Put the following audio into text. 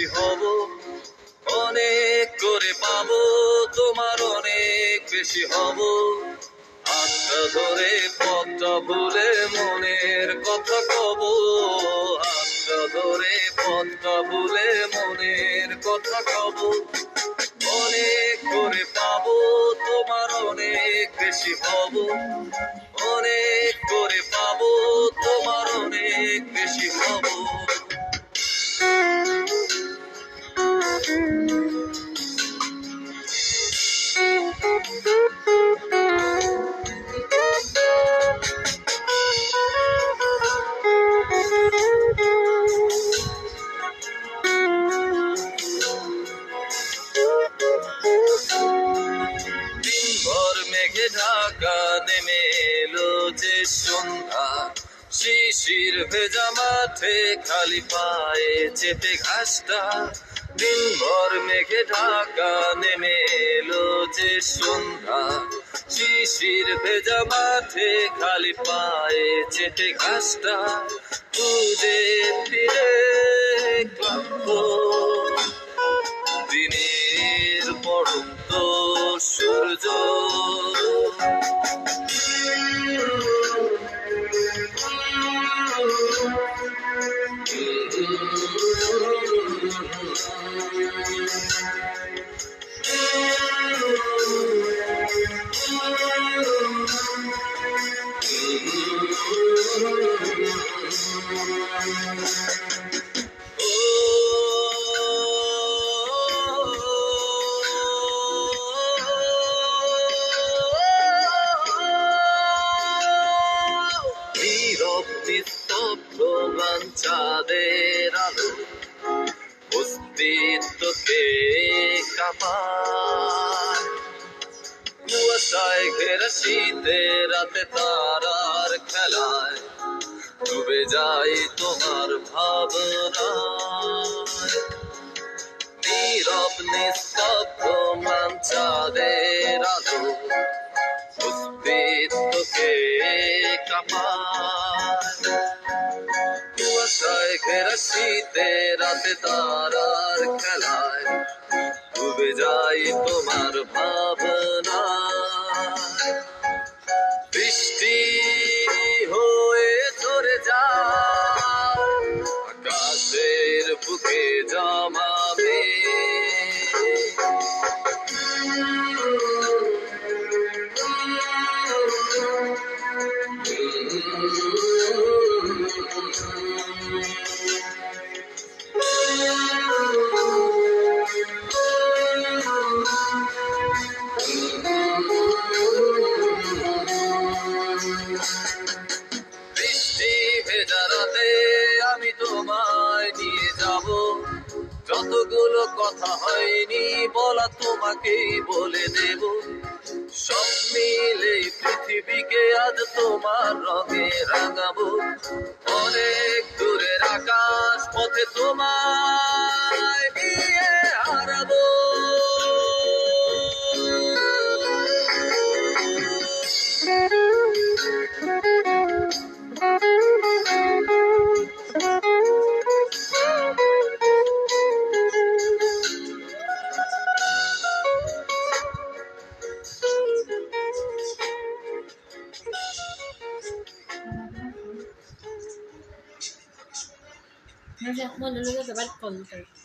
বেশি হব, অনেক করে পাবো তোমার, অনেক বেশি হব। হাতটা ধরে পথটা ভুলে মনের কথা কব, হাতটা ধরে পথটা ভুলে মনের কথা কব। অনেক করে পাবো তোমার, অনেক বেশি হব, অনেক করে পাবো তোমার, অনেক বেশি হব। দিনভর মেঘে ঢাকা নেমে এলো যে সন্ধ্যা, শিশির ভেজা মাঠে খালি পায়ে চেটে ঘাসটা। দিনভর মেঘে ঢাকা নেমে এলো যে সন্ধ্যা, শিশির ভেজা মাঠে খালি পায়ে চেটে ঘাসটা। খুঁজে ফিরে ক্লান্ত দিনের পড়ন্ত সূর্য, নীরব নিস্তব্ধ চাঁদের আলো অস্তিত্বকে কাঁপায়। কুয়াশায় ঘেরা শীতে রাতে তারার খেলায় ডুবে যাই তোমার ভাবনায়। নীরব নিস্তব্ধ চাঁদের আলো অস্তিত্বকে কাঁপায়। কুয়াশায় ঘেরা শীতে রাতে তারার খেলায় ডুবে যাই তোমার ভাবনায়। বৃষ্টি হয়ে ঝরে যায় আকাশের বুকে জমাবে, বৃষ্টি ভেজা রাতে আমি তোমায় নিয়ে যাব, যতগুলো কথা হয়নি বলা তোমাকেই বলে দেব। সব মিলে পৃথিবীকে আজ তোমার রঙে রাঙাবো, অনেক দূরের আকাশ পথে তোমায় নিয়ে হারাবো। No sé, bueno, luego te va a contar.